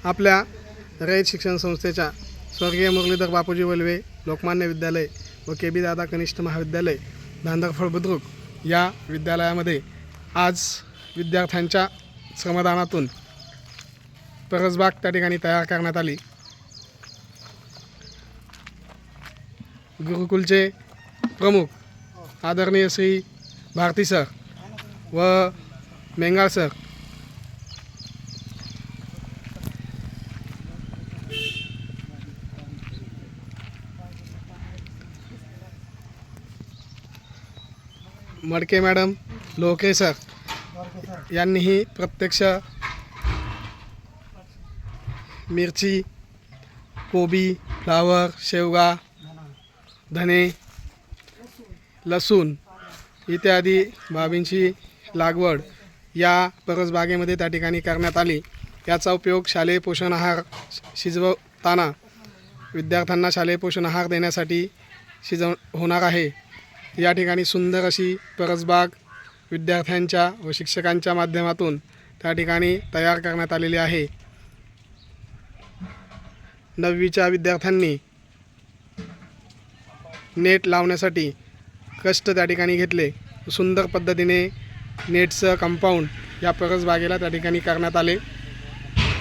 आपल्या रयत शिक्षण संस्थेच्या स्वर्गीय मुरलीधर बापूजी वल्वे लोकमान्य विद्यालय व के बी दादा कनिष्ठ महाविद्यालय धांदरफळ बुद्रुक या विद्यालयामध्ये आज विद्यार्थ्यांच्या श्रमदानातून परसबाग त्या ठिकाणी तयार करण्यात आली। गुरुकुलचे प्रमुख आदरणीय श्री भारती सर व मेंगाळ सर मडके मॅडम लोके सर यांनीही प्रत्यक्ष मिरची कोबी फ्लावर शेवगा धने लसूण इत्यादी बाबींची लागवड या परसबागेमध्ये त्या ठिकाणी करण्यात आली। याचा उपयोग शालेय पोषण आहार शिजवताना विद्यार्थ्यांना शालेय पोषण आहार देण्यासाठी होणार आहे। या ठिकाणी सुंदर अशी परसबाग विद्यार्थ्यांच्या व शिक्षकांच्या माध्यमातून त्या ठिकाणी तयार करण्यात आलेली आहे। 9वीच्या विद्यार्थ्यांनी नेट लावण्यासाठी कष्ट त्या ठिकाणी घेतले। सुंदर पद्धतीने नेटचं कंपाऊंड या परसबागेला त्या ठिकाणी करण्यात आले।